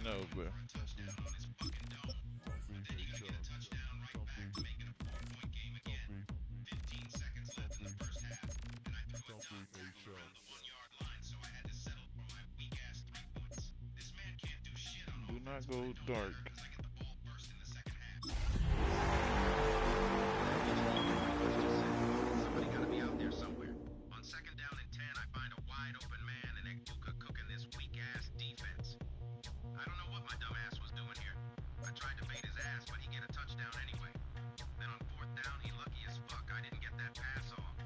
know, bro. Do not go dark. Somebody gotta be out there somewhere. On second down and 10, I find a wide open man and Ekbuka cooking this weak ass defense. I don't know what my dumb ass was doing here. I tried to bait his ass, but he get a touchdown anyway. Then on fourth down, he lucky as fuck I didn't get that pass off.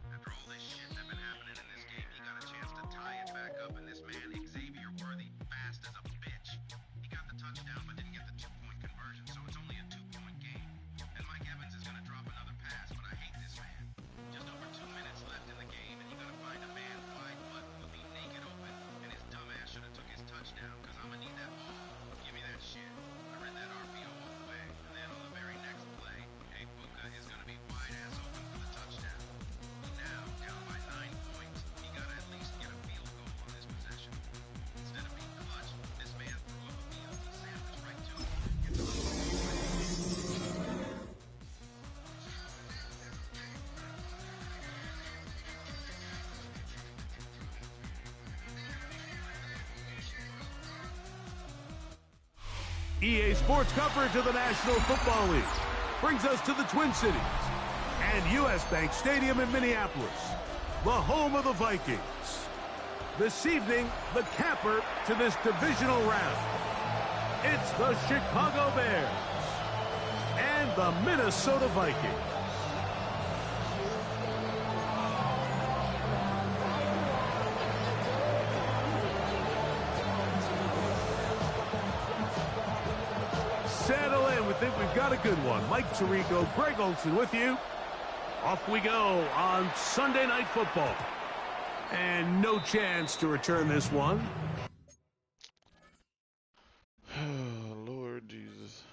After all this shit that been happening in this game, he got a chance to tie it back up, and this man, Xavier Worthy, fast as a bitch. He got the touchdown, but didn't get the 2-point conversion, so it's only a 2-point game. And Mike Evans is gonna drop another pass, but I hate this man. Just over 2 minutes left in the game, and he gonna find a man wide button with me naked open, and his dumb ass should have took his touchdown, cause I'ma need that ball. Give me that shit. I read that RPO all the way, and then on the very next play, Ekbuka is gonna be wide ass open for the touchdown. Now, down by 9 points, he gotta at least get a field goal on this possession. Instead of being clutch, this man threw up a BLT sandwich right to him. It's EA Sports coverage of the National Football League brings us to the Twin Cities and U.S. Bank Stadium in Minneapolis, the home of the Vikings. This evening, the capper to this divisional round. It's the Chicago Bears and the Minnesota Vikings. Settle in. We think we've got a good one. Mike Tirico, Greg Olson with you. Off we go on Sunday Night Football. And no chance to return this one. Lord Jesus.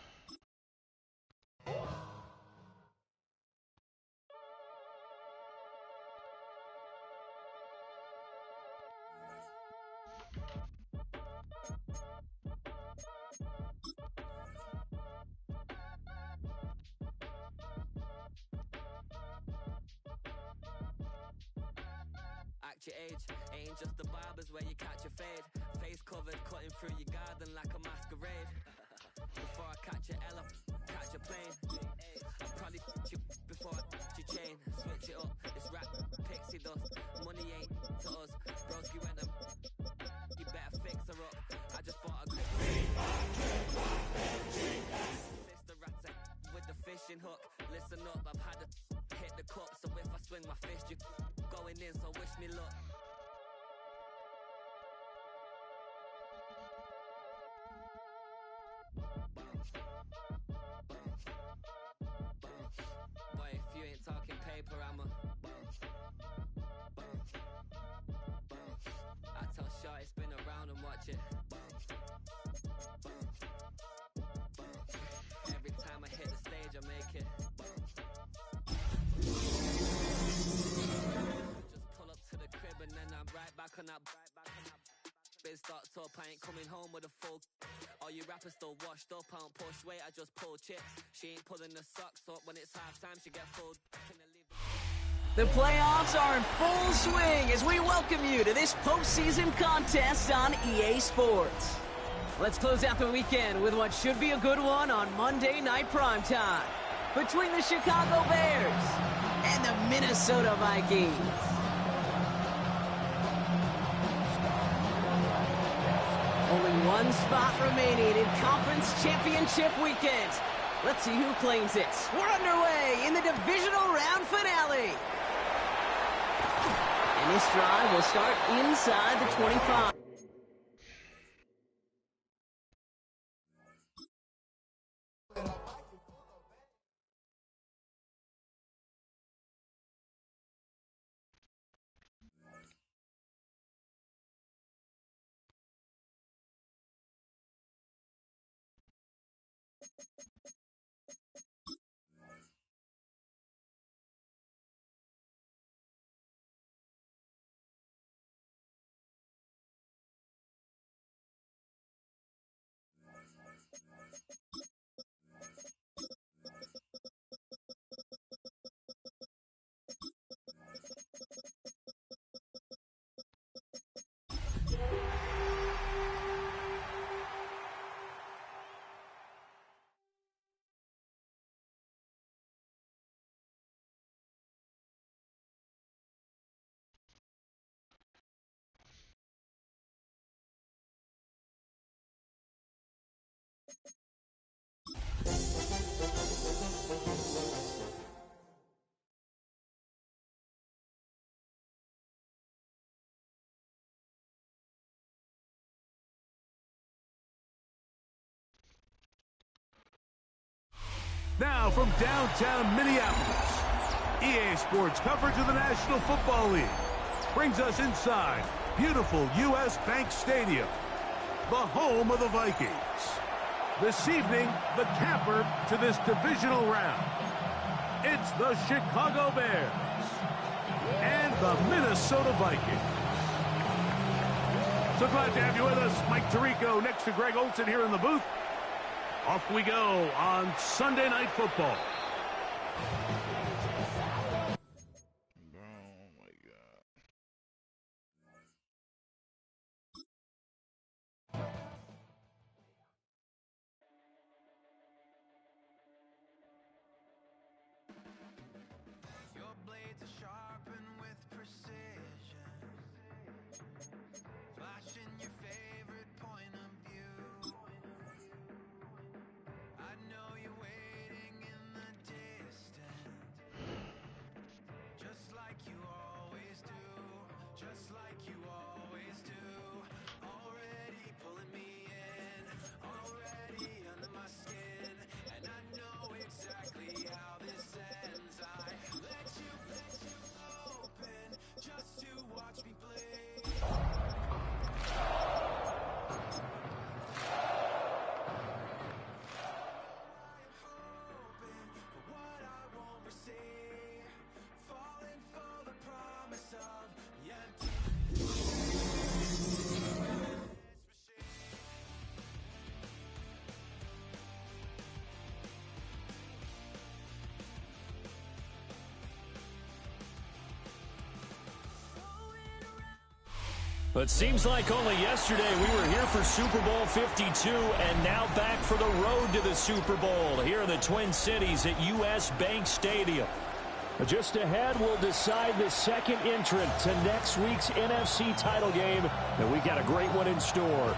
Act your age, ain't just the barbers where you catch a fade. Face covered, cutting through your garden like a masquerade. Before I catch your Ella, catch a plane. I probably you before I your chain. Switch it up, it's rap, pixie dust. Money ain't to us. Broski went them, you better fix her up. I just bought a grip. Sister rats with the fishing hook. Listen up, I've had to hit the cup. So if I swing my fist, you going in, so wish me luck. Boy, if you ain't talking paper, I'm a I tell Shorty spin around and watch it. Every time I hit the stage, I make it. Just pull up to the crib and then I'm right back on that. Biz starts up, I ain't coming home with a full. All you rappers still washed up, I don't push weight, I just pull chips. She ain't pulling the socks up when it's halftime, she get full. The playoffs are in full swing as we welcome you to this postseason contest on EA Sports. Let's close out the weekend with what should be a good one on Monday Night Primetime between the Chicago Bears and the Minnesota Vikings. Only one spot remaining in Conference Championship Weekend. Let's see who claims it. We're underway in the divisional round finale. And this drive will start inside the 25. Now from downtown Minneapolis, EA Sports coverage of the National Football League brings us inside beautiful U.S. Bank Stadium, the home of the Vikings. This evening, the camper to this divisional round. It's the Chicago Bears and the Minnesota Vikings. So glad to have you with us. Mike Tirico next to Greg Olson here in the booth. Off we go on Sunday Night Football. Oh my God. Your blades are sharpened with precision, flashing your favorite point of view. I know you're waiting in the distance, just like you always do, just like you always do. Already pulling me in, already under my skin, and I know exactly how this ends. I let you open just to watch me bleed. Hoping for what I won't receive, falling for the promise of the empty. But seems like only yesterday we were here for Super Bowl 52 and now back for the road to the Super Bowl here in the Twin Cities at U.S. Bank Stadium. Just ahead, we'll decide the second entrant to next week's NFC title game, and we got a great one in store,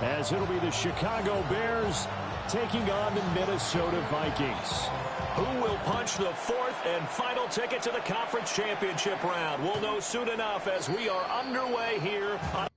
as it'll be the Chicago Bears taking on the Minnesota Vikings. Who will punch the fourth and final ticket to the conference championship round? We'll know soon enough as we are underway here on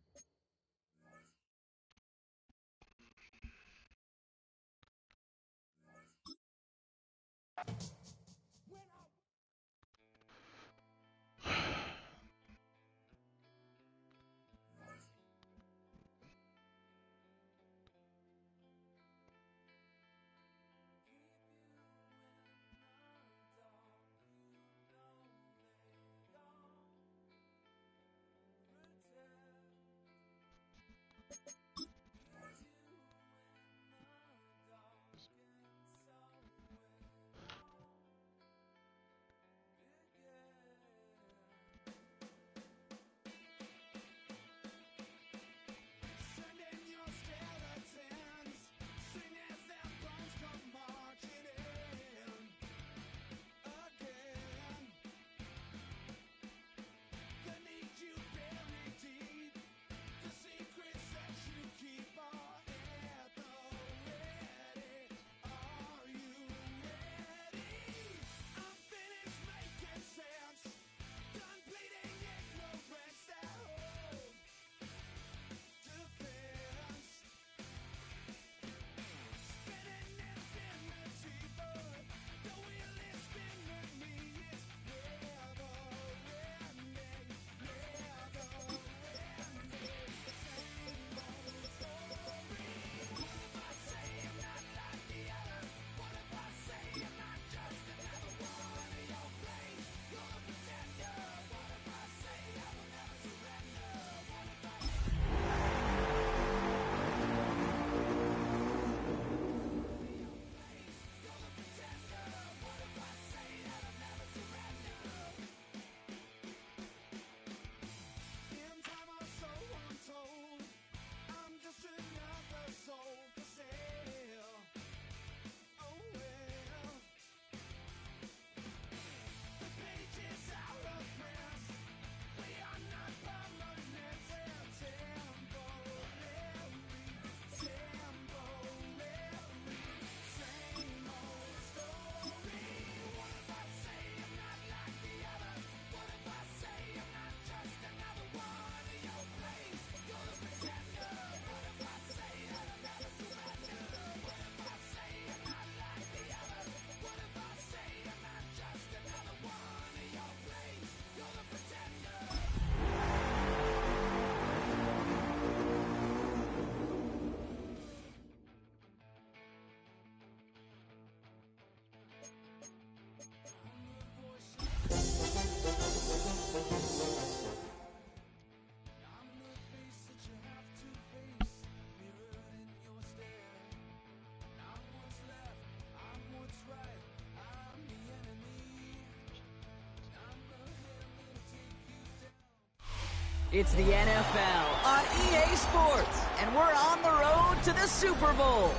It's the NFL on EA Sports, and we're on the road to the Super Bowl.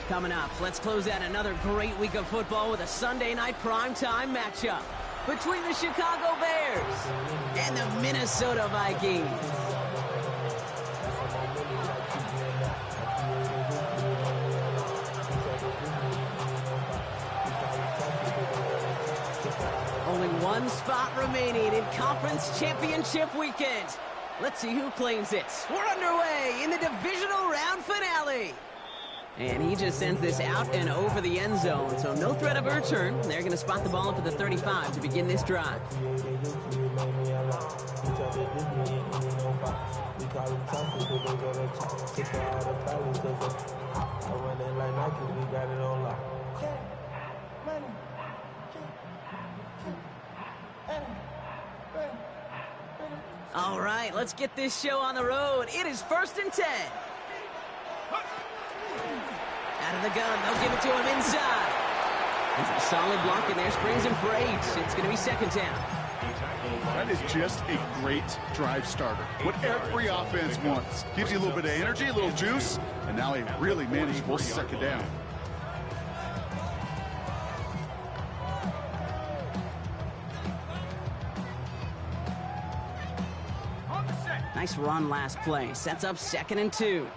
Coming up, let's close out another great week of football with a Sunday night primetime matchup between the Chicago Bears and the Minnesota Vikings. Only one spot remaining in Conference Championship Weekend. Let's see who claims it. We're underway in the divisional round finale. And he just sends this out and over the end zone, so no threat of a return. They're going to spot the ball up at the 35 to begin this drive. All right, let's get this show on the road. It is 1st and 10. Out of the gun, they'll give it to him inside. It's a solid block in there, springs him for 8. It's going to be 2nd down. That is just a great drive starter. What every offense wants. Gives you a little bit of energy, a little juice, and now a really manageable 2nd down. Nice run last play. Sets up 2nd and 2.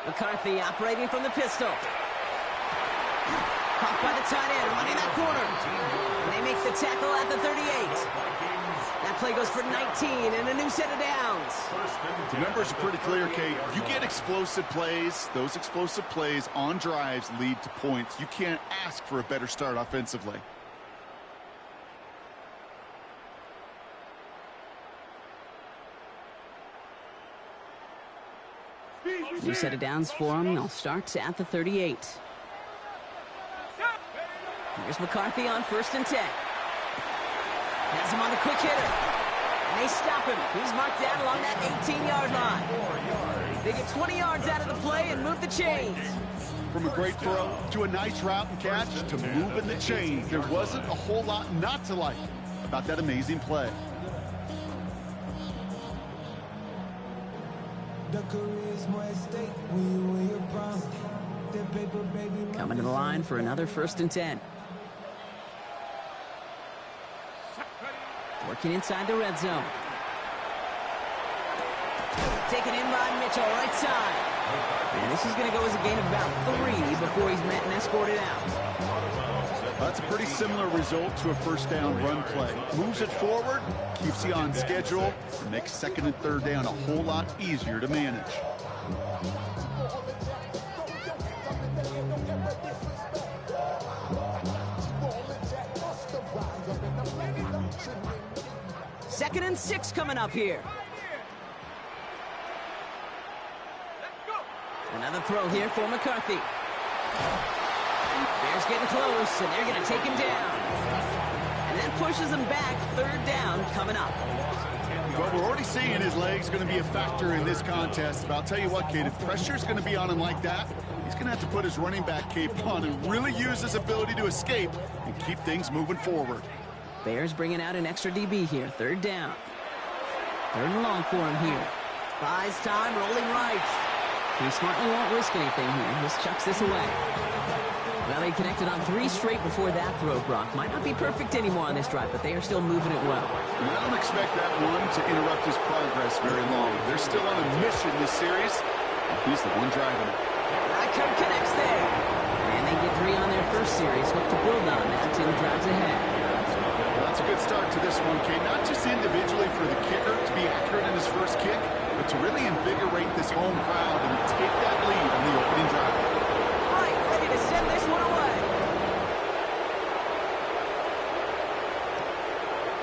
McCarthy operating from the pistol. Caught by the tight end, running that corner. And they make the tackle at the 38. That play goes for 19 and a new set of downs. The numbers are pretty clear, Kate. You get explosive plays. Those explosive plays on drives lead to points. You can't ask for a better start offensively. New set of downs for him. They'll start at the 38. Here's McCarthy on 1st and 10. Has him on the quick hitter. And they stop him. He's marked down along that 18-yard line. They get 20 yards out of the play and move the chains. From a great throw to a nice route and catch to moving the chains, there wasn't a whole lot not to like about that amazing play. Coming to the line for another 1st and 10. Working inside the red zone. Taken in by Mitchell, right side. And this is going to go as a gain of about 3 before he's met and escorted out. That's a pretty similar result to a 1st down run play. Moves it forward, keeps you on schedule, and makes 2nd and 3rd down a whole lot easier to manage. Second and 6 coming up here. Another throw here for McCarthy. Bears getting close, and they're going to take him down. And that pushes him back. 3rd down coming up. What we're already seeing his legs going to be a factor in this contest. But I'll tell you what, Kate, if pressure's going to be on him like that, he's going to have to put his running back cape on and really use his ability to escape and keep things moving forward. Bears bringing out an extra DB here. 3rd down. 3rd and long for him here. Buys time, rolling right. He smartly won't risk anything here. Just chucks this away. Well, they connected on 3 straight before that throw, Brock. Might not be perfect anymore on this drive, but they are still moving it well. And I don't expect that one to interrupt his progress very long. They're still on a mission this series, and he's the one driving it. Reichert connects there. And they get 3 on their first series. Hope to build on that in the drives ahead. Well, that's a good start to this one, Kate. Not just individually for the kicker to be accurate in his first kick, but to really invigorate this home crowd and take that lead on the opening drive. Right, ready to send this one away.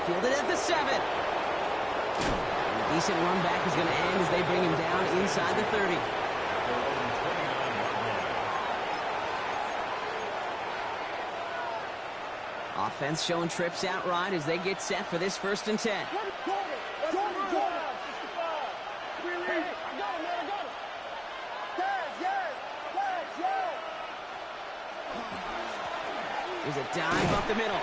Fielded at the 7. And a decent run back is going to end as they bring him down inside the 30. Offense showing trips out right as they get set for this 1st and 10. There's a dive up the middle.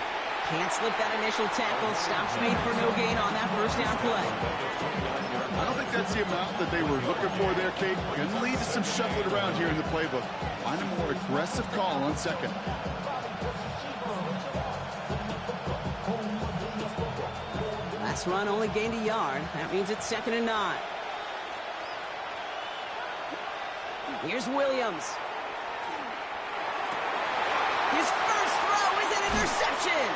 Can't slip that initial tackle. Stops made for no gain on that first down play. I don't think that's the amount that they were looking for there, Kate. Going to lead to some shuffling around here in the playbook. Find a more aggressive call on second. Last run only gained a yard. That means it's 2nd and 9. Here's Williams. His first throw is an interception.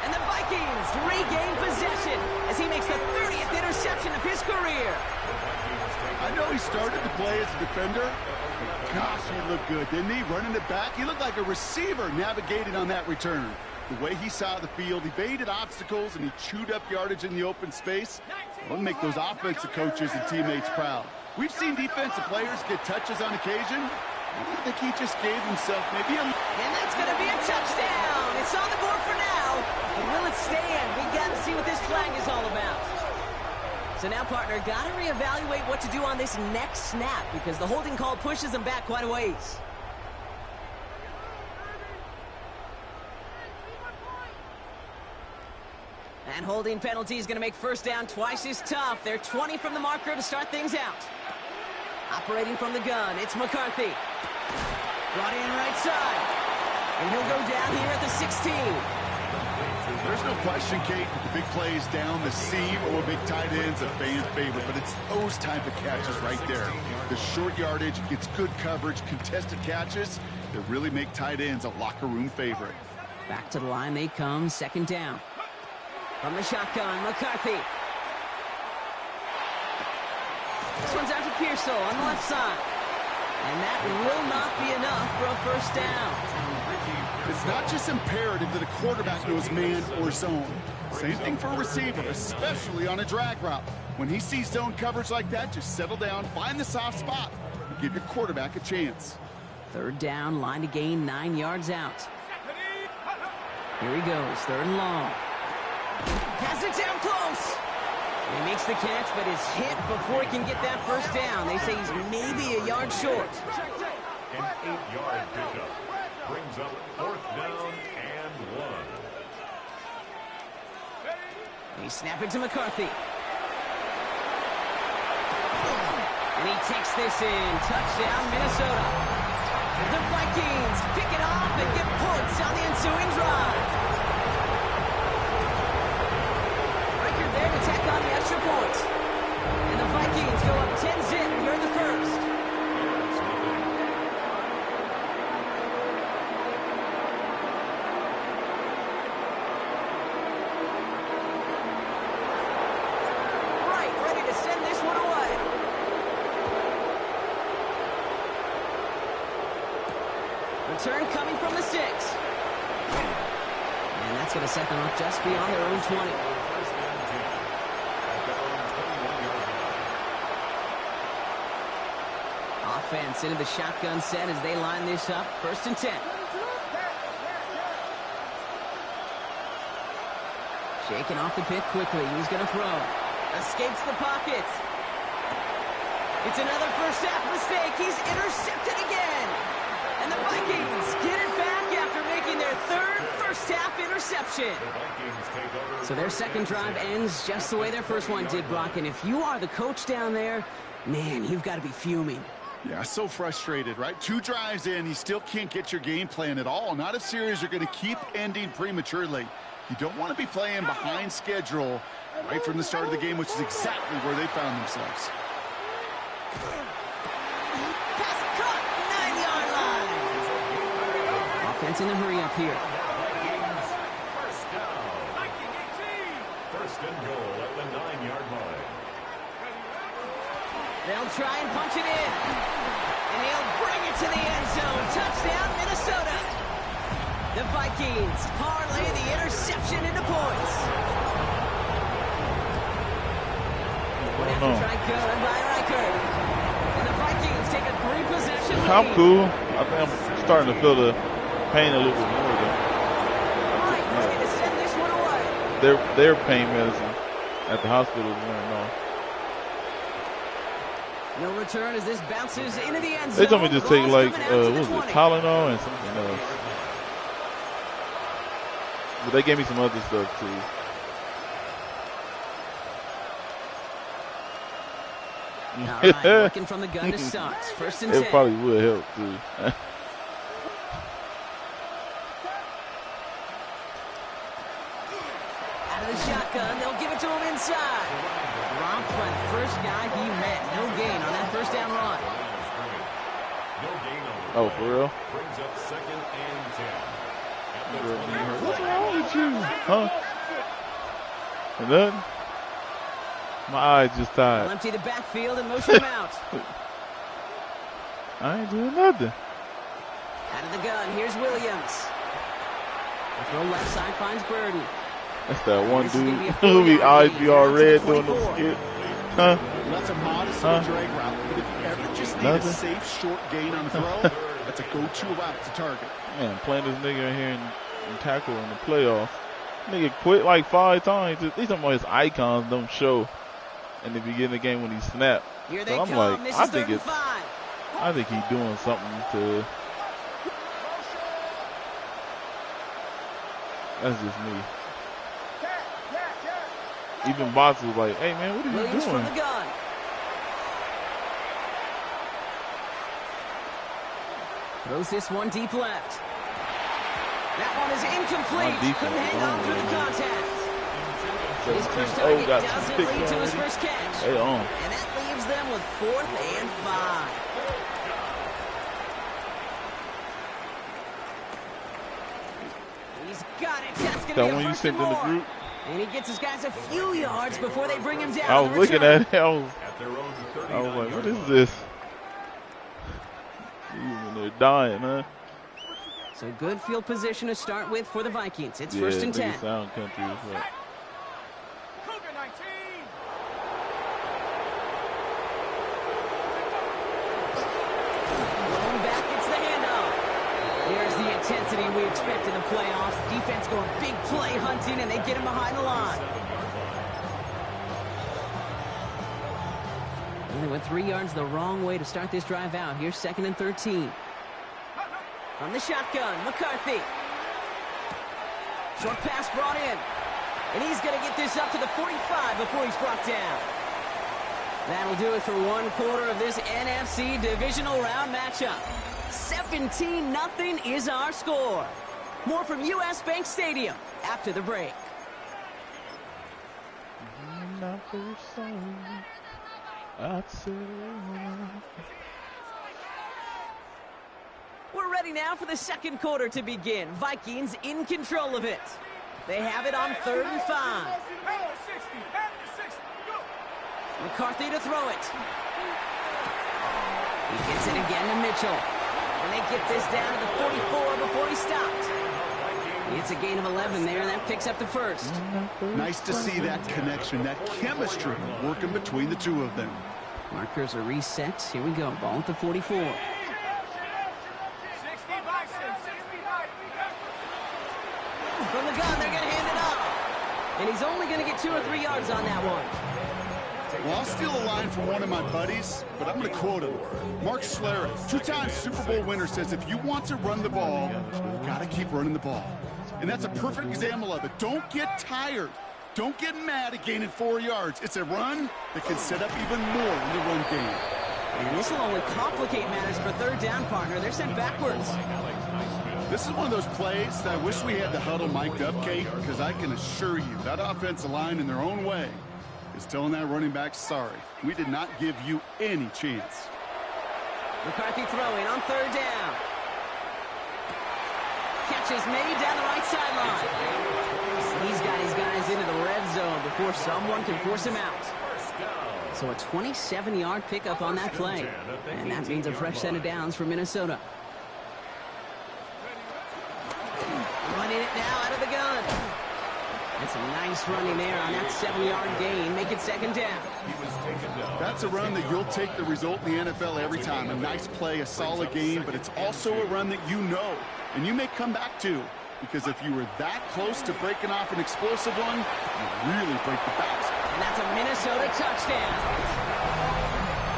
And the Vikings regain possession as he makes the 30th interception of his career. I know he started to play as a defender. Gosh, he looked good, didn't he? Running it back, he looked like a receiver navigating on that return. The way he saw the field, he evaded obstacles, and he chewed up yardage in the open space. It'll make those offensive coaches and teammates proud. We've seen defensive players get touches on occasion. I think he just gave himself maybe a... And that's going to be a touchdown. It's on the board for now. But will it stand? We got to see what this flag is all about. So now, partner, got to reevaluate what to do on this next snap because the holding call pushes him back quite a ways. And holding penalty is going to make first down twice as tough. They're 20 from the marker to start things out. Operating from the gun, it's McCarthy. Brought in right side. And he'll go down here at the 16. There's no question, Kate, that the big plays down the seam or big tight ends a fan favorite, but it's those type of catches right there. The short yardage, gets good coverage, contested catches that really make tight ends a locker room favorite. Back to the line they come, 2nd down. From the shotgun, McCarthy. This one's out to Pearsall on the left side. And that will not be enough for a first down. It's not just imperative that a quarterback knows man or zone. Same thing for a receiver, especially on a drag route. When he sees zone coverage like that, just settle down, find the soft spot, and give your quarterback a chance. 3rd down, line to gain 9 yards out. Here he goes, 3rd and long. Has it down close. He makes the catch, but is hit before he can get that first down. They say he's maybe a yard short. An 8-yard pickup brings up 4th down and 1. They snap it to McCarthy. And he takes this in. Touchdown, Minnesota. The Vikings pick it off and get points on the ensuing drive. There to tack on the extra point. And the Vikings go up 10-zip here in the first. Right, ready to send this one away. Return coming from the 6. And that's going to set them up just beyond their own 20. Offense into the shotgun set as they line this up. 1st and 10. Shaking off the pit quickly. He's going to throw. Escapes the pocket. It's another first half mistake. He's intercepted again. And the Vikings get it back after making their 3rd first half interception. So their 2nd drive ends just the way their first one did, Brock. And if you are the coach down there, man, you've got to be fuming. Yeah, so frustrated, right? 2 drives in, you still can't get your game plan at all. Not a series you're going to keep ending prematurely. You don't want to be playing behind schedule right from the start of the game, which is exactly where they found themselves. Pass cut, 9-yard line. Offense in a hurry up here. First down. 1st and goal at the 9-yard line. They'll try and punch it in. And he'll bring it to the end zone. Touchdown, Minnesota. The Vikings parlay the interception into points. One after try good by Riker. And the Vikings take a 3-possession lead. I'm cool. I think I'm starting to feel the pain a little bit more. Right, ready to send this one away. Their pain medicine at the hospital is wearing off. No return as this bounces into the end zone. They told me to just take Ball's like, coming out to what the was 20. it, Tylenol and something else. But they gave me some other stuff too. All right, working from the gun to start. First and 10. It probably would help too. Out of the shotgun, they'll give it to him inside. Dropped by the first guy he met. No gain on that first down run. Oh, for real? Brings up 2nd and 10. What's wrong with you? Huh? Nothing? My eyes just They'll tired. empty the backfield and motion him out. I ain't doing nothing. Out of the gun, here's Williams. The throw left side finds Burden. That's that one This is gonna be a dude who be 4-yard eyes gain. be all Down to the red doing the 24. skit. Huh? That's a modest drag route, but if you ever just need Nothing? a safe, short gain on a throw, that's a go-to route to target. Man, playing this nigga in here and tackle in the playoffs. Nigga quit like 5 times. These some of his icons don't show in the beginning of the game when he snapped. Here So they I'm come. like, This I is think 3rd and it's, 5. I think he's doing something to. That's just me. Even Box was like, "Hey man, what are you Williams doing?" from the gun. Throws this one deep left. That one is incomplete. defense Couldn't hang on through the contact. His first 17-0 target got doesn't 2 picks lead to his already. first catch. They on. And that leaves them with 4th and 5. He's got it. That's going to That be a one you first sent and in the more. group. And he gets his guys a few yards before they bring him down. I on was the looking return. at it. I was At their own like, 39-yard what is this? Even they're dying, huh? So good field position to start with for the Vikings. It's Yeah, 1st and 10. nigga sound country as well. Going back, it's the handoff. There's the intensity we expect in the playoffs. Defense going big play hunting, and they get him behind the line. And they went 3 yards the wrong way to start this drive out. Here's 2nd and 13. From the shotgun, McCarthy. Short pass brought in. And he's going to get this up to the 45 before he's brought down. That'll do it for 1 quarter of this NFC divisional round matchup. 17-0 is our score. More from US Bank Stadium after the break. We're ready now for the 2nd quarter to begin. Vikings in control of it. They have it on 3rd and 5. McCarthy to throw it. He gets it again to Mitchell. And they get this down to the 44 before he stopped. It's a gain of 11 there, and that picks up the 1st. Nice to see that connection, that chemistry working between the two of them. Markers are reset. Here we go. Ball at the 44. From the gun, they're going to hand it up. And he's only going to get 2 or 3 yards on that one. Well, I'll steal a line from one of my buddies, but I'm going to quote him. Mark Schlereth, 2-time Super Bowl winner, says if you want to run the ball, you got to keep running the ball. And that's a perfect example of it. Don't get tired. Don't get mad at gaining 4 yards. It's a run that can set up even more in the run game. And this will only complicate matters for 3rd down, partner. They're sent backwards. This is one of those plays that I wish we had the huddle mic'd up, Kate, because I can assure you that offensive line in their own way is telling that running back, sorry, we did not give you any chance. McCarthy throwing on 3rd down. Catch is made down the right sideline. He's got his guys into the red zone before someone can force him out. So a 27-yard pickup on that play. And that means a fresh set of downs for Minnesota. Running it now out of the gun. And some nice running there on that 7-yard gain. Make it 2nd down. That's a run that you'll take the result in the NFL every time. A nice play, a solid game, but it's also a run that you know and you may come back to, because if you were that close to breaking off an explosive one, you really break the bounce. And that's a Minnesota touchdown.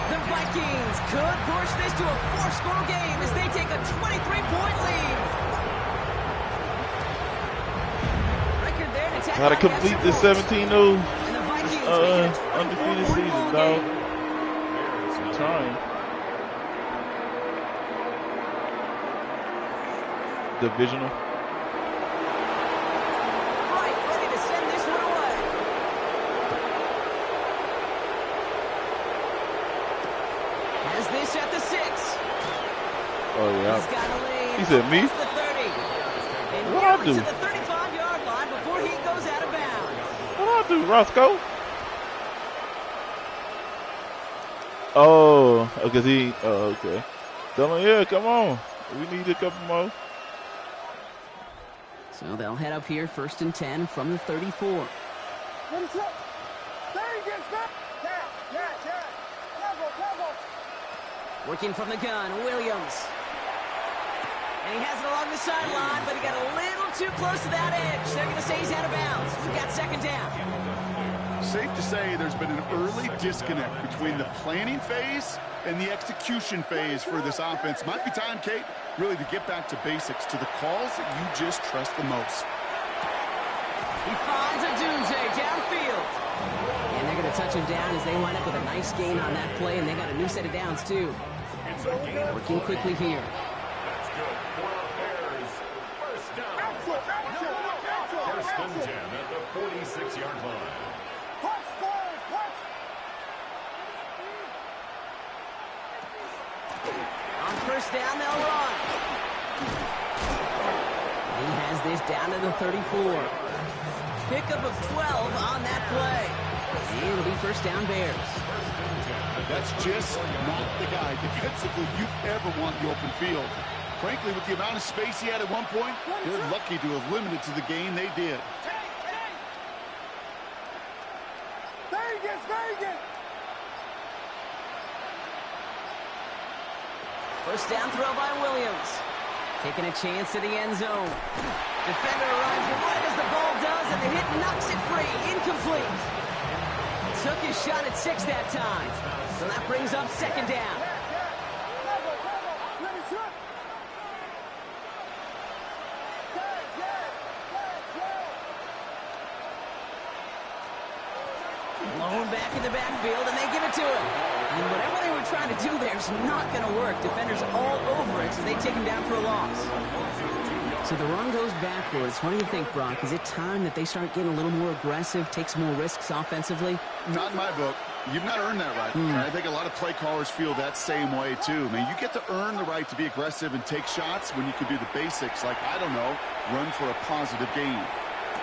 The Vikings could push this to a 4-score game as they take a 23-point lead. Record there to tackle. Gotta complete this 17-0 And the Vikings make it a 24-point undefeated season, ball dog. game. I'm trying. Divisional. Right, ready to send this one away. Has this at the 6. Oh, He's yeah. got a lane. He said me? Past the 30. And What I nearly do? to the 35-yard line before he goes out of bounds. What I do, Roscoe? Oh, because he. Oh, okay. Tell him, yeah, come on. We need a couple more. So they'll head up here, 1st and 10 from the 34. Working from the gun, Williams. And he has it along the sideline, but he got a little too close to that edge. They're going to say he's out of bounds. We've got 2nd down. Safe to say there's been an early disconnect between the planning phase and the execution phase for this offense. Might be time, Kate, really to get back to basics, to the calls that you just trust the most. He finds a Dunze downfield. And they're going to touch him down as they wind up with a nice gain on that play, and they got a new set of downs, too. Working quickly here. That's good for the Bears. First down. First and 10 at the 46-yard line. On 1st down, they'll run. He has this down to the 34. Pickup of 12 on that play. It'll be 1st down Bears. That's just not the guy defensively you ever want in the open field. Frankly, with the amount of space he had at one point, they're lucky to have limited to the gain they did. First down throw by Williams. Taking a chance to the end zone. Defender arrives right as the ball does, and the hit knocks it free. Incomplete. Took his shot at 6 that time. So that brings up 2nd down. Blown back in the backfield, and they give it to him. And whatever they were trying to do there is not going to work. Defenders all over it, so they take him down for a loss. So the run goes backwards. What do you think, Brock? Is it time that they start getting a little more aggressive, take some more risks offensively? Not in my book. You've not earned that right. I think a lot of play callers feel that same way, too. I mean, you get to earn the right to be aggressive and take shots when you can do the basics, like, I don't know, run for a positive gain.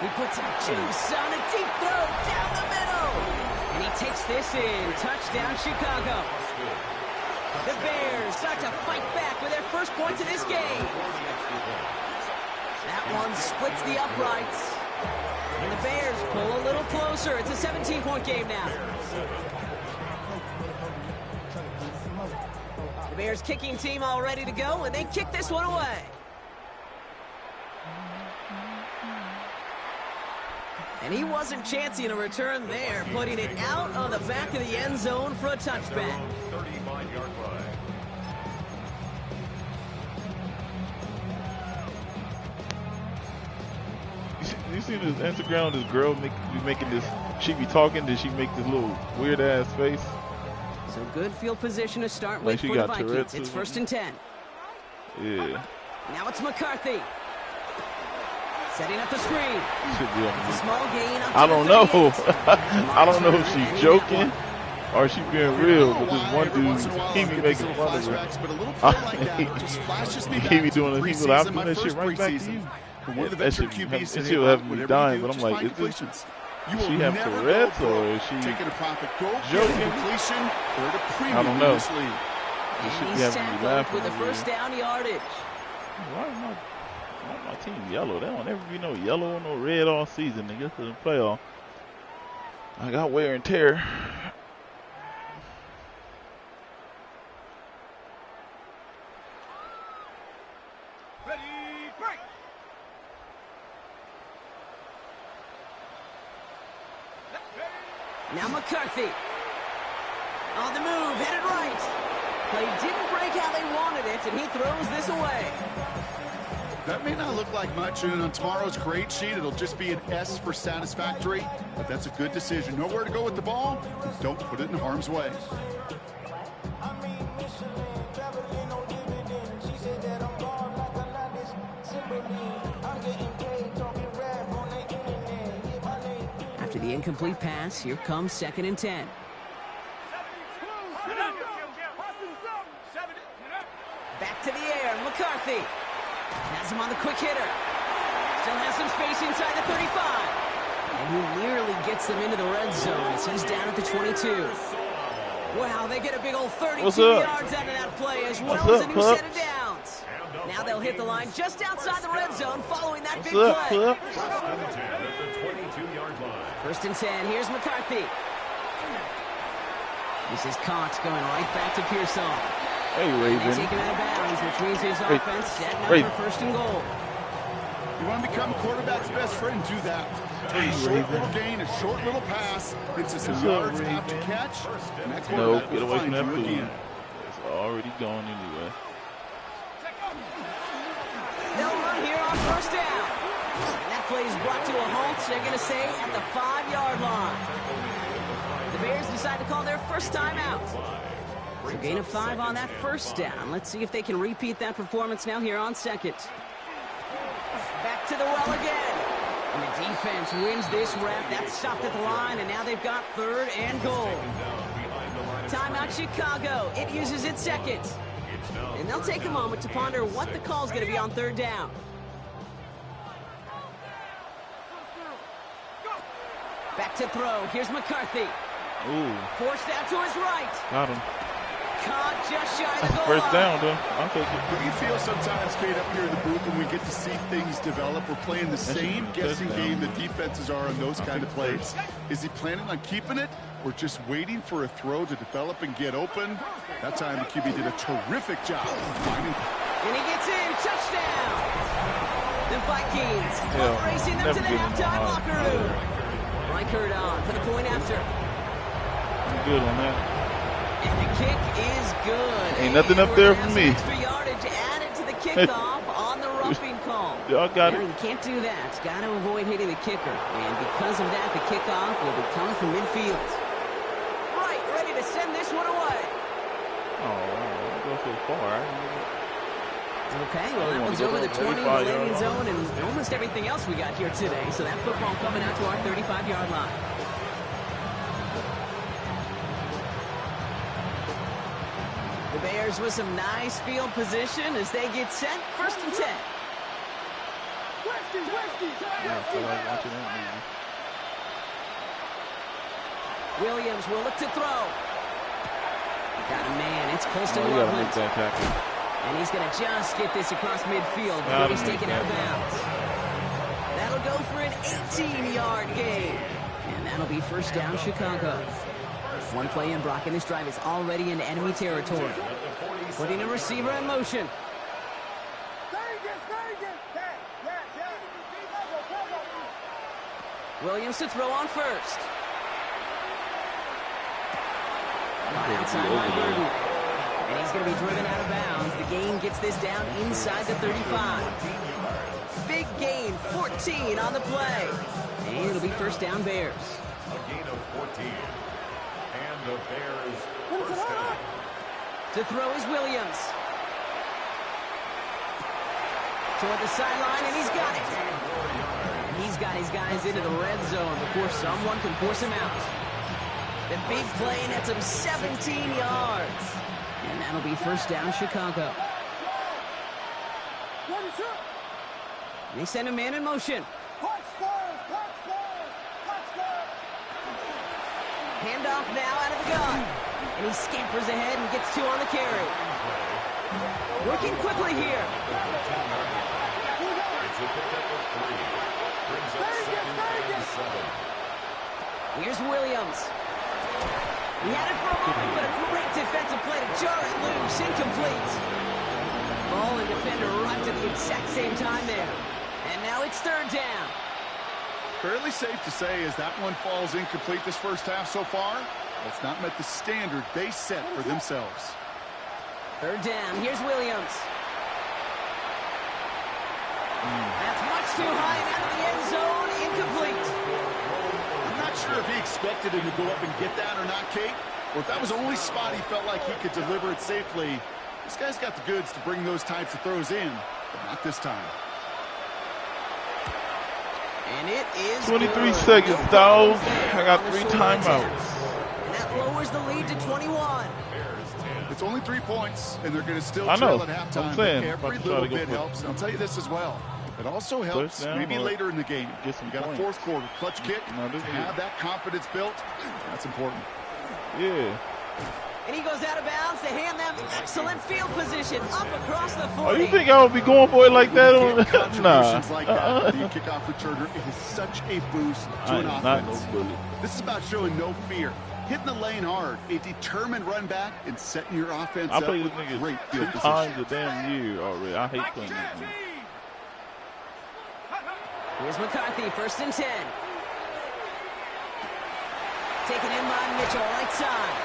He puts some juice on a deep throw down the middle. And he takes this in. Touchdown, Chicago. The Bears start to fight back with their first points of this game. That one splits the uprights. And the Bears pull a little closer. It's a 17-point game now. The Bears kicking team all ready to go, and they kick this one away. And he wasn't chancing a return there, putting it out on the back of the end zone for a touchback. 35-yard line. You see this Instagram, this girl be making this, she be talking, then she make this little weird ass face. So good field position to start Like with she for the got Vikings. Tourette's It's or 1st and 10. Yeah. Now it's McCarthy. Setting up the screen. Should be on It's a me. small gain. Up I to don't the know. 38. I don't know if she's joking or she being real, but this one Every once dude, in a while, he I'll be get these making little fun of her. flashbacks, but a little play like that just flashes me back He be to doing it. He be like, preseason, I'm my doing that shit first right back to preseason. you. When one of the That veteran shit, QBs said, and hey, she'll look, have me whatever dying, you do, but I'm just like, find is this, completions. You does will she have never Tourette's go or broke is she taking a profit goal, joking? completion, or at a I premium don't in know. this league. She should And be he's having me tackled laughing with a over first here. down yardage. Why my team yellow? They don't ever be no yellow or no red all season. They get to the playoff. I got wear and tear. Now McCarthy. On the move, headed right. Play didn't break how they wanted it, and he throws this away. That may not look like much, and on tomorrow's grade sheet, it'll just be an S for satisfactory, but that's a good decision. Know where to go with the ball, and don't put it in harm's way. After the incomplete pass, here comes 2nd and 10. Back to the air, McCarthy. Has him on the quick hitter. Still has some space inside the 35. And he nearly gets them into the red zone as he's down at the 22. Wow, they get a big old 32 yards out of that play as well as a new set of downs. Now they'll hit the line just outside the red zone following that big play. First and 10, here's McCarthy. This is Cox going right back to Pearsall. Hey, Raven. They take him out of bounds, which means his offense setting up for 1st and goal. You want to become a quarterback's best friend, do that. A short little gain, a short little pass into some yards after catch, and that quarterback Get will away find from that you food. again. It's already gone anyway. They'll run here on 1st down. And that play is brought to a halt, they're going to say, at the 5-yard line. The Bears decide to call their first timeout. So gain of 5 on that 1st down. Let's see if they can repeat that performance now here on 2nd. Back to the well again. And the defense wins this rep. That's stopped at the line, and now they've got 3rd and goal. Timeout Chicago. It uses its 2nd. And they'll take a moment to ponder what the call's going to be on 3rd down. Back to throw. Here's McCarthy. Ooh. Forced out to his right. Got him. Caught just shy of the goal First line. down, though. I'll take it. Do you feel sometimes, Kate, up here in the booth when we get to see things develop, we're playing the same guessing game the defenses are on those kind of plays? Is he planning on keeping it or just waiting for a throw to develop and get open? That time the QB did a terrific job finding. And he gets in. Touchdown. The Vikings racing them to the never give him halftime a locker room. Reichert on for the point after. I'm good on that. And the kick is good. Ain't nothing up there for me. Extra yardage added to the kickoff on the roughing call. Y'all got Now, it. you can't do that. Got to avoid hitting the kicker. And because of that, the kickoff will be coming from midfield. Right, ready to send this one away. Oh, wow. Go so far. Okay, well, that one's over the 20, the landing zone, and almost everything else we got here today. So that football coming out to our 35-yard line. The Bears with some nice field position as they get set. 1st and 10. I feel like watching that movie. Williams will look to throw. Got a man. It's Colston Oh, you gotta Loveland. make that tackle. And he's going to just get this across midfield before Gotta he's make taken that out of bounds. That'll go for an 18-yard gain. And that'll be 1st down, Chicago. One play in, Brock, and this drive is already into enemy territory. Putting a receiver in motion. Williams to throw on 1st. Caught outside by Burden. And he's going to be driven out of bounds. The gain gets this down inside the 35. Big gain, 14 on the play. And it'll be 1st down, Bears. A gain of 14. And the Bears first down. To throw is Williams. Toward the sideline, and he's got it. And he's got his guys into the red zone before someone can force him out. The big play nets him 17 yards. And that'll be 1st down, Chicago. They send a man in motion. Handoff now out of the gun. And he scampers ahead and gets 2 on the carry. Working quickly here. It's a pickup of 3. Brings up 2nd and 7. Here's Williams. He had it for a moment, but a great defensive play to jar it loose. Incomplete. Ball and defender arrived at the exact same time there. And now it's 3rd down. Fairly safe to say as that one falls incomplete this first half so far, it's not met the standard they set for themselves. Third down. Here's Williams. That's much too high and out of the end zone. Incomplete. I'm not sure if he expected him to go up and get that or not, Kate, or if that was the only spot he felt like he could deliver it safely. This guy's got the goods to bring those types of throws in, but not this time. And it is 23 good. seconds, No dog. problems there I got on the 3 short timeouts. attempt. And that lowers the lead to 21. It's only 3 points, and they're going to still I know. trail at halftime. I'm saying, but about every to try little to go bit for it. helps. And I'll tell you this as well. It also helps Touchdown maybe or later in the game. get some You got points. a fourth quarter clutch kick. No, To this is- have that confidence built, that's important. Yeah. And he goes out of bounds to hand them excellent field position up across the 40. Oh, you think I would be going for it like that? When you get On nah. contributions like that, the kickoff returner, it is such a boost to I an am not no offense. bully. This is about showing no fear, hitting the lane hard, a determined run back, and setting your offense I up play with this nigga great 2 field times position. a damn year already. I hate playing this game. Here's McCarthy, 1st and 10. Taken in by Mitchell, right side.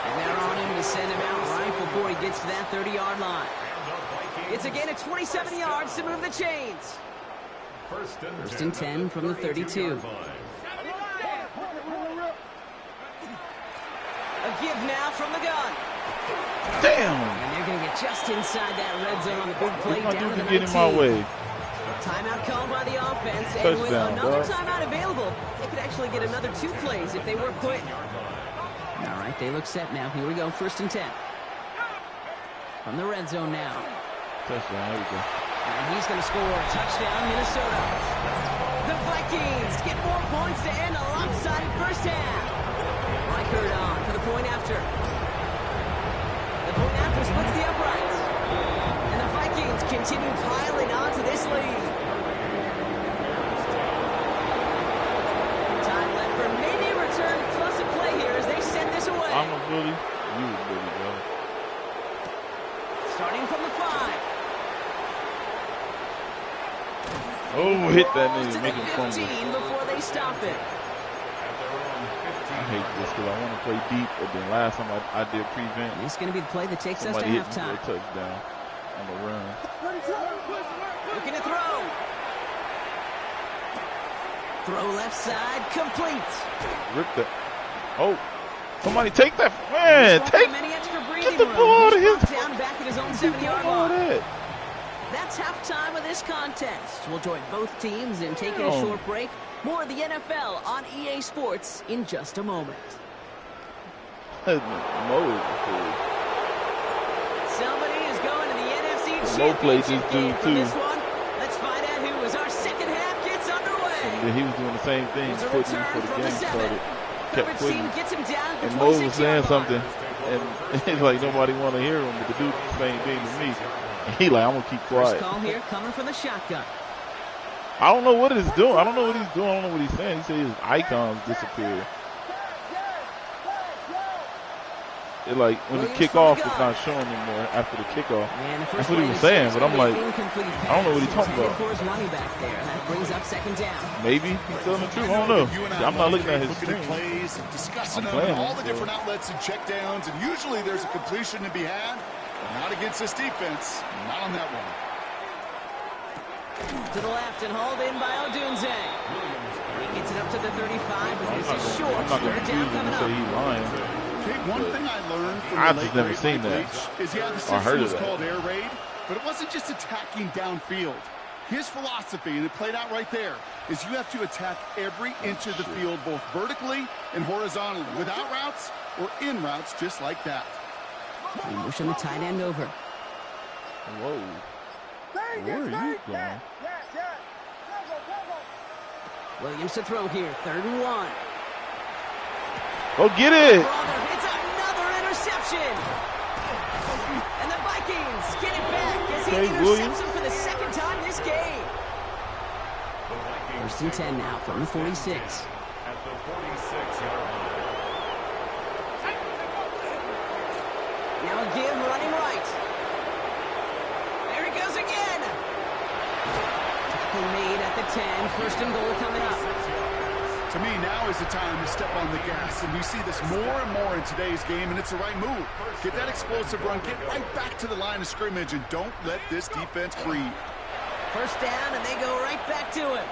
And they're on him to send him out right before he gets to that 30-yard line. It's a gain of 27 yards to move the chains. First and 10 from the 32. A give now from the gun. Damn. And they're going to get just inside that red zone on the big play What down my to the dude 19. get in my way? Timeout called by the offense, and with Touchdown, another dog. timeout available, they could actually get another 2 plays if they work quick. All right, they look set now. Here we go, 1st and 10. From the red zone now. Touchdown. There we go. And he's going to score. Touchdown, Minnesota. The Vikings get more points to end a lopsided first half. Reichert on for the point after. The point after splits the uprights. And the Vikings continue piling on to this lead. Time left for maybe a return plus a play here as they send this away. I'm a bully. You a bully, bro. Starting from the 5. Oh, hit that Rolls nigga. to Make the him 15 fumble. before they stop it. I hate this because I want to play deep, but then last time I did prevent, This is going to be the play that takes us to somebody hit me for halftime. a touchdown on the run. Looking to throw. Throw left side, complete. Rip that. Oh, somebody take that. Man, Just take. walking many extra Get breathing the room. ball out of He's his. brought down back at his own 70-yard All line. that. That's halftime of this contest. We'll join both teams in taking a Oh. short break. More of the NFL on EA Sports in just a moment. Mo. Somebody is going to the NFC Mo played Championship this game dude, from too. this one. Let's find out who as our second half gets underway. Yeah, he was doing the same thing, Here's a quitting return before the from the game 7. started. Kept Coverage quitting. team gets him down for And Mo was 26 saying yards. something, and it's like nobody want to hear him, but the dude did the same thing to me. And he like, I'm gonna keep First quiet. call here coming from the shotgun. I don't know what he's doing. I don't know what he's doing. I don't know what he's saying. He said his icons disappeared. It like when the Williams kickoff from the is gun. not showing anymore after the kickoff. And the That's first what he play was is saying, but I'm an like, incomplete I don't know what he's pass talking about. intended for his running back there. And that brings up 2nd down. Maybe he's telling the truth. I don't know. You and I I'm not love looking at his looking screen. plays, discussing I'm them, playing and all them, the different outlets and checkdowns, and usually there's a completion to be had, but not against this defense. Not on that one. To the left and hauled in by Odunze. He gets it up to the 35, but this is short. I'm not going to 3rd down accuse him coming and say up. he's lying. Okay, one thing I learned from I've the just late never great seen Mike that. Leach is, yeah, the Or system heard of was that. called air raid, but it wasn't just attacking downfield. His philosophy, and it played out right there, is you have to attack every inch of the field, both vertically and horizontally, without routes or in routes, just like that. They motion the tight end over. Whoa. Where are you going? Williams to throw here. 3rd and 1. Go get it. Brother, it's another interception. And the Vikings get it back as he Okay, intercepts Williams. him for the 2nd time this game. 1st and 10 now from the 46. At the 46-yard line. Now a give running right. There he goes again. Tackle made at at the 10. First and goal coming up. To me, now is the time to step on the gas, and we see this more and more in today's game, and it's the right move. Get that explosive run, get right back to the line of scrimmage, and don't let this defense breathe. First down, and they go right back to him.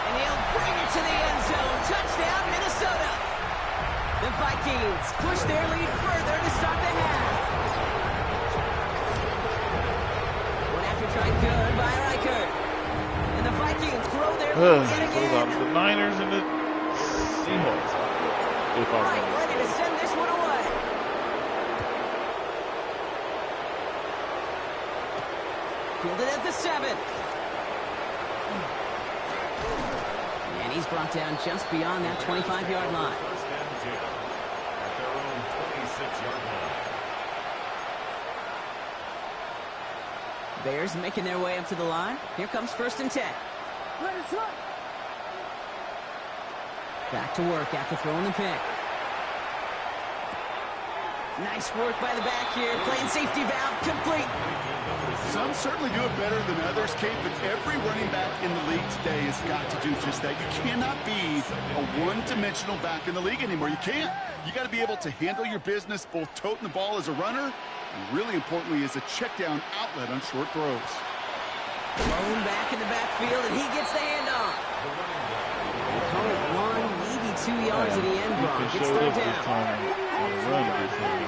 And he'll bring it to the end zone. Touchdown, Minnesota. The Vikings push their lead further to start the half. One after try good by Reichert. And the Vikings grow their lead yet again. The Niners and the Seahawks. Right, ready to send this one away. Fielded at the 7. And he's brought down just beyond that 25-yard line. First and 10 at their own 26-yard line. Bears making their way up to the line. Here comes first and 10. Back to work after throwing the pick. Nice work by the back here. Playing safety valve complete. Some certainly do it better than others, Kate, but every running back in the league today has got to do just that. You cannot be a one-dimensional back in the league anymore. You can't. You got to be able to handle your business, both toting the ball as a runner, and really importantly as a check-down outlet on short throws. Blown back in the backfield, and he gets the handoff. Call it 1, maybe 2 yards at the end, Brock. It's third down.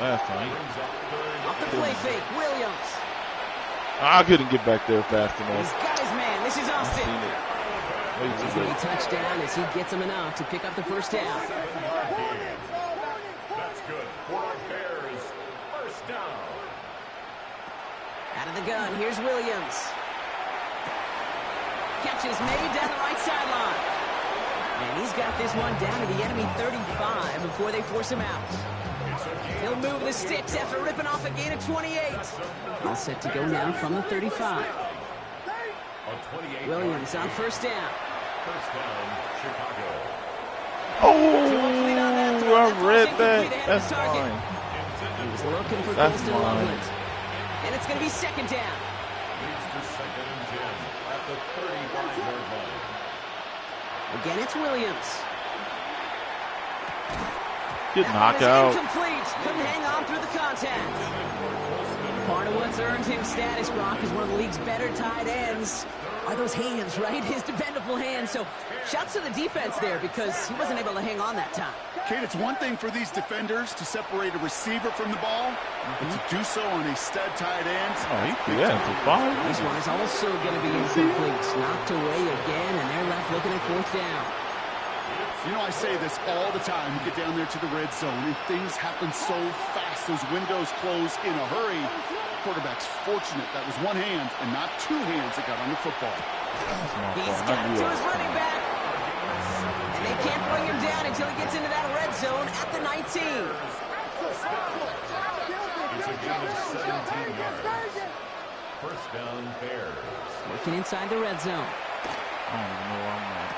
Last time. Off the play fake, Williams. I couldn't get back there fast enough. He's got his man. This is Austin. He's going to be touchdown as he gets him enough to pick up the first down. That's good for our Bears. First down. Out of the gun, here's Williams. Catch is made down the right sideline. And he's got this one down to the enemy 35 before they force him out. He'll move the sticks after ripping off a gain of 28. All set to go now from the 35. Williams on first down. First down, Chicago. Oh, I read that. That's fine. He was looking for That's Colston fine. Loveland. And it's going to be second down. Leads to second and 10 at the 35-yard line. Again, it's Williams. Good That one is knockout. incomplete. Couldn't hang on through the contact. Part of what's earned him status, Brock, is one of the league's better tight ends. Are those hands, right? His dependable hands. So shouts to the defense there because he wasn't able to hang on that time. Kate, it's one thing for these defenders to separate a receiver from the ball, but to do so on a stud tight end. Oh, he threw that to 5. This one is also going to be incomplete. Knocked away again, and they're left looking at fourth down. You know, I say this all the time. You get down there to the red zone, and things happen so fast. Those windows close in a hurry. Quarterback's fortunate that was one hand and not two hands that got on the football. He's got it to his running back. And they can't bring him down until he gets into that red zone at the 19. It's a gain of 17 yards. First down, Bears. Working inside the red zone. I don't even know where I'm at.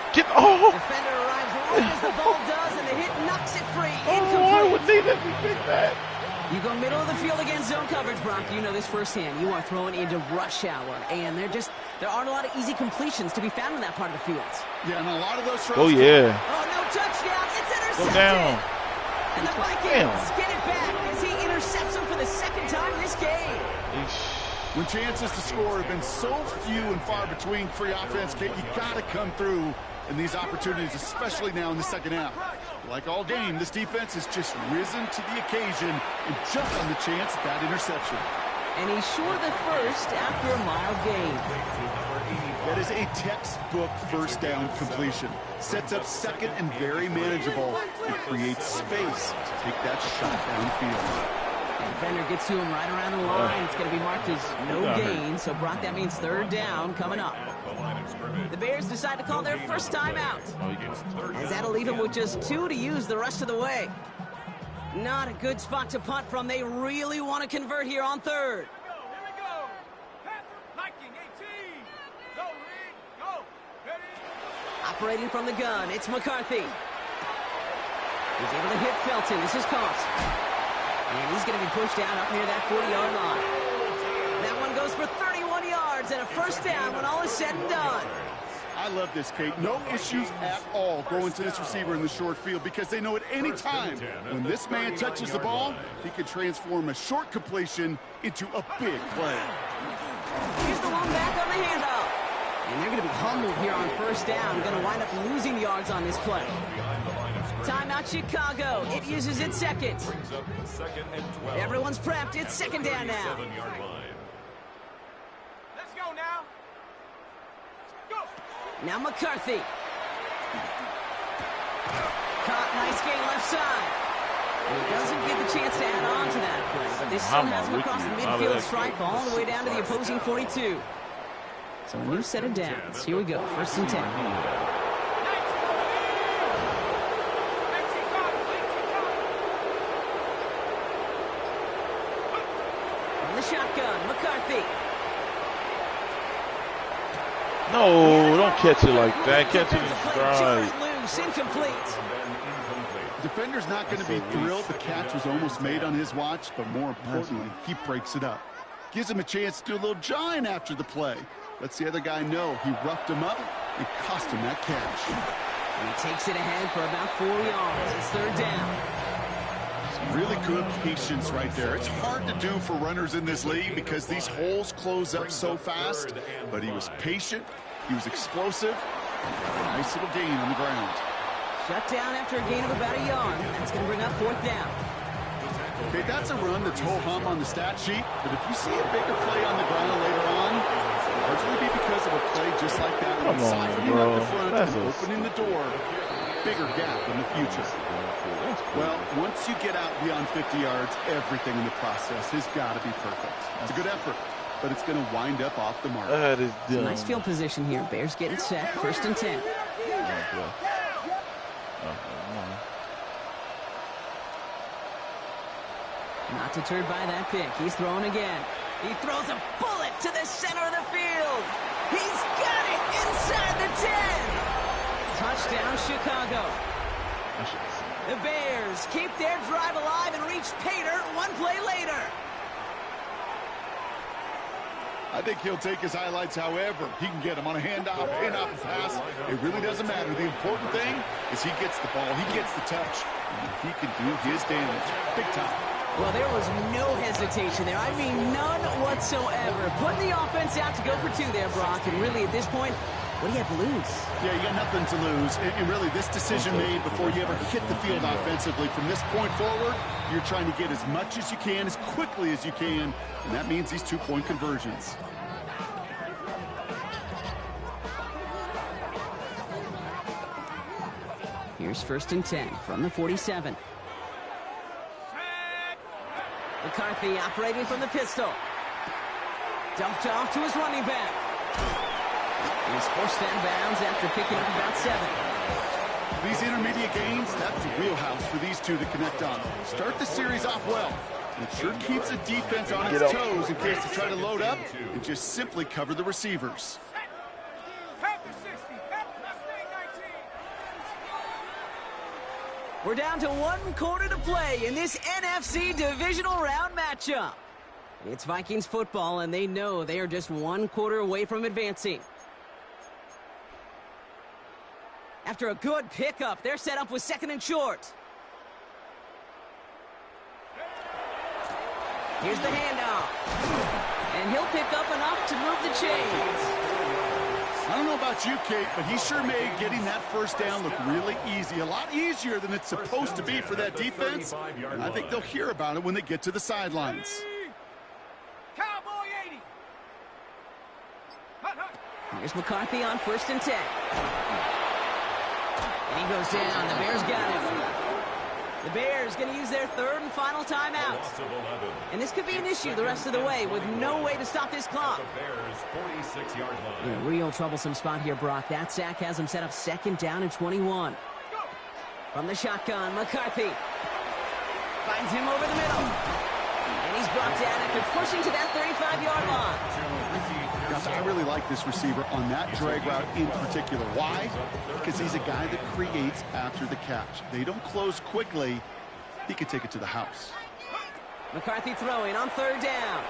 Defender arrives right as the ball does, and the hit knocks it free. Why would Incomplete. they let me pick that? You go middle of the field against zone coverage, Brock. You know this firsthand. You are throwing into rush hour, and there aren't a lot of easy completions to be found in that part of the field. Yeah, and a lot of those throws. Oh, yeah. Oh, no touchdown. It's intercepted. Go down. And the Vikings get it back as he intercepts him for the second time this game. When chances to score have been so few and far between free offense, Kate, you got to come through in these opportunities, especially now in the second half. Like all game, this defense has just risen to the occasion and jumped on the chance at that interception. And he's short of the first after a mild gain. That is a textbook first down completion. Sets up second and very manageable. It creates space to take that shot downfield. And defender gets to him right around the line. It's going to be marked as no gain. So, Brock, that means third down coming up. The Bears decide to call their first time out, as that'll leave them with just 2 to use the rest of the way. Not a good spot to punt from. They really want to convert here on third. Operating from the gun, it's McCarthy. He's able to hit Felton. This is caught. And he's going to be pushed down up near that 40-yard line. That one goes for 31 yards and a first down when all is said and done. I love this, Kate. No issues at all going to this receiver in the short field because they know at any time when this man touches the ball, he can transform a short completion into a big play. Here's the one back on the handoff. And they're going to be humbled here on first down. Going to wind up losing yards on this play. Timeout Chicago. It uses its second. Everyone's prepped. It's second down now. Let's go now. Now McCarthy. Caught, nice gain left side. And he doesn't get the chance to add on to that play, but this still has him across the midfield stripe all the way down to the opposing 42. So a new set of downs. Here we go, first and 10. From the shotgun, McCarthy. No, don't catch it like that. Catch it in stride. Loose, incomplete. Defender's not going to be thrilled the catch was almost made on his watch, but more importantly, he breaks it up. Gives him a chance to do a little jawing after the play. Lets the other guy know he roughed him up and cost him that catch. And he takes it ahead for about 4 yards. It's third down. Really good patience right there. It's hard to do for runners in this league because these holes close up so fast, but he was patient, he was explosive, and a nice little gain on the ground. Shut down after a gain of about a yard. That's going to bring up fourth down. Okay, that's a run that's ho-hum on the stat sheet, but if you see a bigger play on the ground later on, it'll largely be because of a play just like that one, siphoning up the front and opening the door, bigger gap in the future. Well, once you get out beyond 50 yards, everything in the process has got to be perfect. It's a good effort, but it's going to wind up off the mark. That is dumb. Nice field position here. Bears getting set. First and 10. Not deterred by that pick. He's throwing again. He throws a bullet to the center of the field. He's got it inside the 10. Touchdown, Chicago. The Bears keep their drive alive and reach pay dirt one play later. I think he'll take his highlights however he can get them on a handoff, pin-off, and pass. It really doesn't matter. The important thing is he gets the ball, he gets the touch, and he can do his damage big time. Well, there was no hesitation there. I mean, none whatsoever. Putting the offense out to go for two there, Brock. And really, at this point, what do you have to lose? Yeah, you got nothing to lose. And really, this decision made before you ever hit the field offensively. From this point forward, you're trying to get as much as you can, as quickly as you can. And that means these two-point conversions. Here's first and 10 from the 47. McCarthy operating from the pistol. Dumped off to his running back. He's forced out of bounds after picking up about 7. These intermediate gains, that's the wheelhouse for these two to connect on. Start the series off well. It sure keeps the defense on its toes in case they try to load up and just simply cover the receivers. We're down to 1 quarter to play in this NFC divisional round matchup. It's Vikings football, and they know they are just 1 quarter away from advancing. After a good pickup, they're set up with second and short. Here's the handoff. And he'll pick up enough to move the chains. I don't know about you, Kate, but he sure made getting that first down look really easy. A lot easier than it's supposed to be for that defense. And I think they'll hear about it when they get to the sidelines. Cowboy 80. Here's McCarthy on first and 10. And he goes down. The Bears got him. The Bears going to use their third and final timeout. And this could be an issue the rest of the way with no way to stop this clock. In a real troublesome spot here, Brock. That sack has him set up second down and 21. From the shotgun, McCarthy finds him over the middle. And he's brought down after pushing to that 35-yard line. Gosh, I really like this receiver on that drag route in particular. Why? Because he's a guy that creates after the catch. They don't close quickly. He can take it to the house. McCarthy throwing on third down.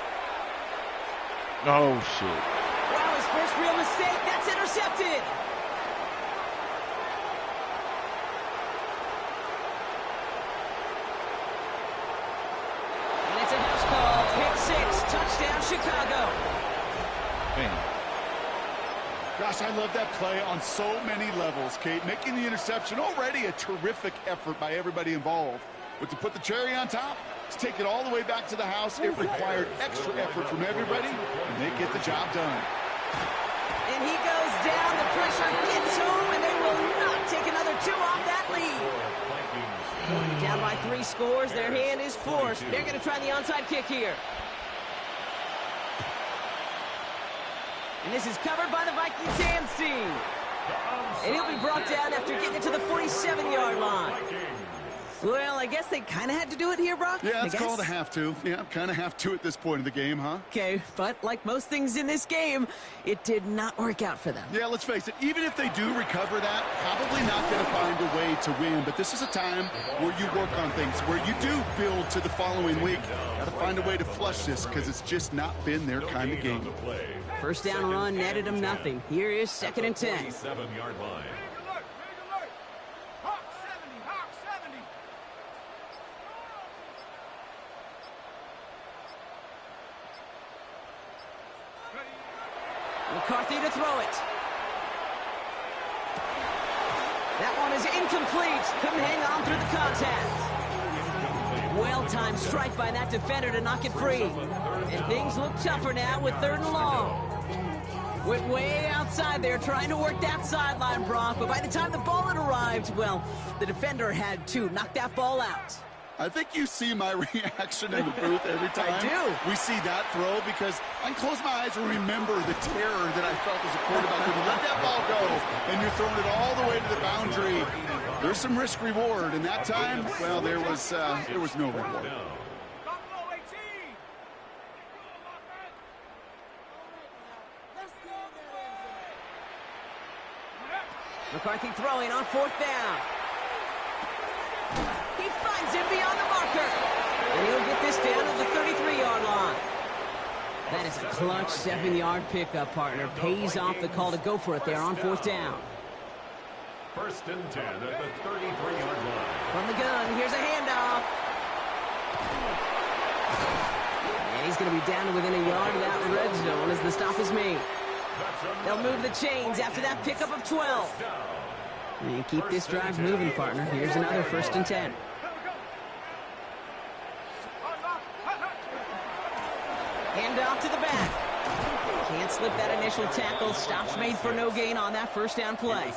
Oh, shit. Wow, his first real mistake. That's intercepted. And it's a house call. Pick 6. Touchdown, Chicago. Man. Gosh, I love that play on so many levels, Kate. Making the interception, already a terrific effort by everybody involved. But to put the cherry on top, to take it all the way back to the house, it required extra effort from everybody, and they get the job done. And he goes down. The pressure gets home, and they will not take another 2 off that lead. Down by 3 scores. Their hand is forced. They're going to try the onside kick here. And this is covered by the Vikings hands team. And he'll be brought down after getting it to the 47-yard line. Well, I guess they kind of had to do it here, Brock. Yeah, it's called a have to. Yeah, kind of have to at this point in the game, huh? Okay, but like most things in this game, it did not work out for them. Yeah, let's face it, even if they do recover that, probably not going to find a way to win. But this is a time where you work on things, where you do build to the following week. Got to find a way to flush this because it's just not been their kind of game. First down run netted them nothing. Here is 2nd and 10. 47-yard line. McCarthy to throw it. That one is incomplete. Couldn't hang on through the contact. Well-timed strike by that defender to knock it free. And things look tougher now with 3rd and long. Went way outside there trying to work that sideline, Brock. But by the time the ball had arrived, well, the defender had to knock that ball out. I think you see my reaction in the booth every time I do. we see that throw, because I can close my eyes and remember the terror that I felt as a quarterback when you let that ball go and you're throwing it all the way to the boundary. There's some risk reward, and that time, well, there was no reward. McCarthy throwing on 4th down. He finds him beyond the marker. And he'll get this down to the 33-yard line. That is a clutch 7-yard pickup, partner. Pays off the call to go for it there on 4th down. 1st and 10 at the 33-yard line. From the gun, here's a handoff. And he's going to be down to within a yard of that red zone as the stop is made. They'll move the chains after that pickup of 12. And keep this drive moving, partner. Here's another 1st and 10. Hand off to the back. Can't slip that initial tackle. Stops made for no gain on that 1st down play.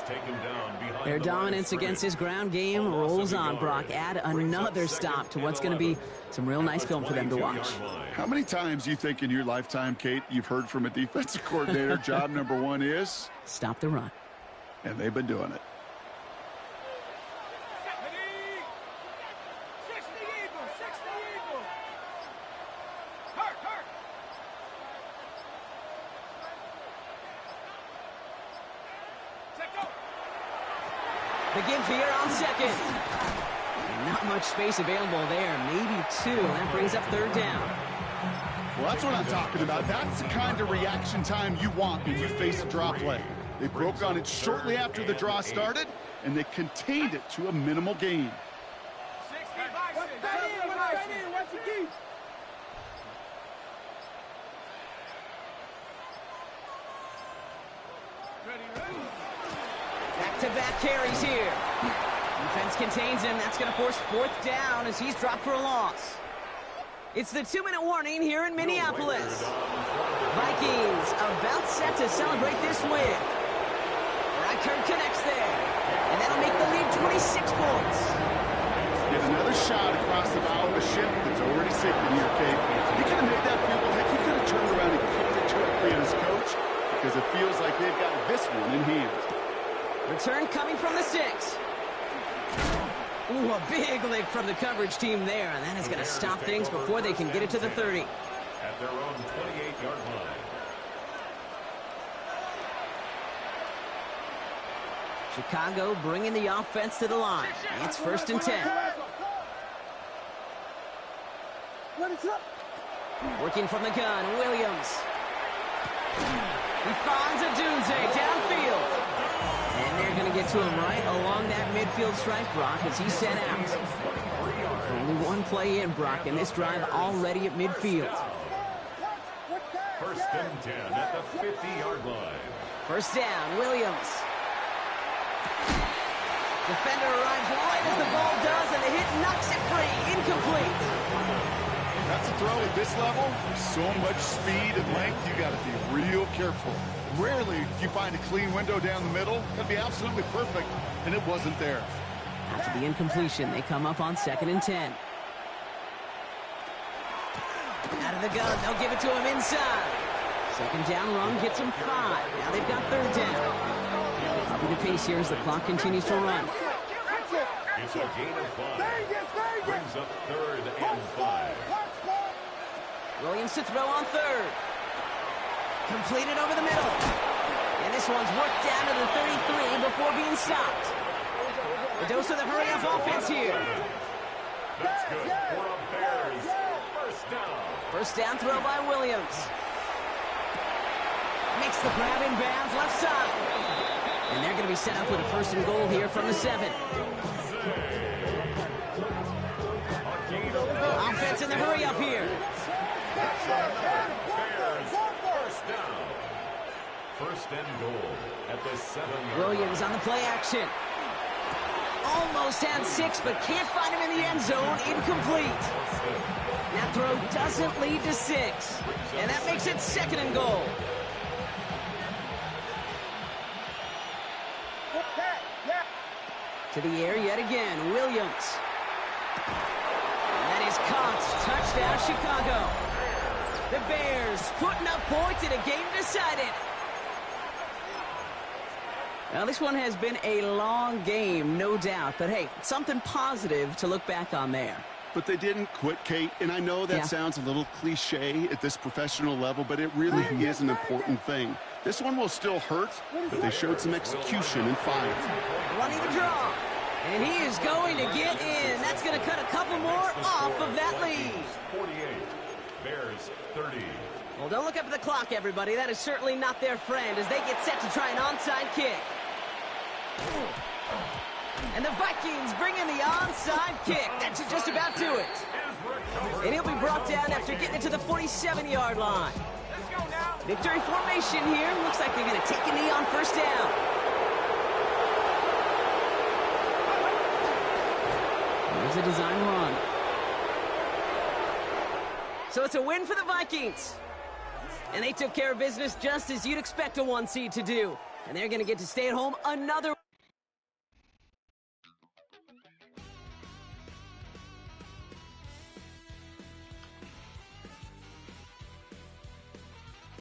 Their dominance against his ground game rolls on, Brock. Add another stop to what's going to be some real nice film for them to watch. How many times do you think in your lifetime, Kate, you've heard from a defensive coordinator, job number 1 is? Stop the run. And they've been doing it. The give here on 2nd. And not much space available there. Maybe 2. That brings up 3rd down. Well, that's what I'm talking about. That's the kind of reaction time you want when you face a draw play. They broke on it shortly after the draw started, and they contained it to a minimal gain. Back-to-back carries here. Defense contains him. That's going to force 4th down as he's dropped for a loss. It's the 2-minute warning here in Minneapolis. Vikings about set to celebrate this win. Reichard connects there. And that'll make the lead 26 points. Get another shot across the bow of a ship that's already sinking here, Kate. He could have made that field goal. Heck, he could have turned around and kicked it directly at his coach, because it feels like they've got this one in hand. Return coming from the 6. Ooh, a big lick from the coverage team there, and that is going to stop things before they can get it to the 30. At their own 28-yard line. Chicago bringing the offense to the line. It's 1st and 10. Working from the gun, Williams. He finds Adunze downfield. And they're going to get to him right along that midfield stripe, Brock, as he's sent out. Only one play in, Brock, and this drive already at midfield. First and 10 at the 50-yard line. First down, Williams. Defender arrives right as the ball does, and the hit knocks it free. Incomplete. That's a throw at this level. So much speed and length, you got to be real careful. Rarely do you find a clean window down the middle. That'd be absolutely perfect, and it wasn't there. After the incompletion, they come up on 2nd and 10. Out of the gun, they'll give it to him inside. Second down run gets him 5. Now they've got 3rd down. Upping the pace here as the clock continues to run. It's a gain of 5. Brings up 3rd and 5. Williams to throw on 3rd. Completed over the middle. And this one's worked down to the 33 before being stopped. The dose of the hurry-up offense here. That's good for a Bears first down. First down throw by Williams. Makes the grab in bounds left side. And they're going to be set up with a 1st and goal here from the 7. Offense in the hurry-up here. Bears first down. First and goal at the 7-yard. Williams on the play action. Almost had 6, but can't find him in the end zone. Incomplete. That throw doesn't lead to 6. And that makes it 2nd and goal. To the air yet again, Williams. And that is caught. Touchdown, Chicago. The Bears putting up points in a game decided. Now, this one has been a long game, no doubt. But, hey, something positive to look back on there. But they didn't quit, Kate, and I know that sounds a little cliche at this professional level, but it really is an important thing. This one will still hurt, but they showed some execution and fight. Running the draw, and he is going to get in. That's going to cut a couple more off of that lead. 48, Bears 30. Well, don't look up at the clock, everybody. That is certainly not their friend as they get set to try an onside kick. And the Vikings bring in the onside kick. That should just about do it. And he'll be brought down after getting it to the 47-yard line. Victory formation here. Looks like they're going to take a knee on first down. There's a design run. So it's a win for the Vikings. And they took care of business just as you'd expect a 1 seed to do. And they're going to get to stay at home another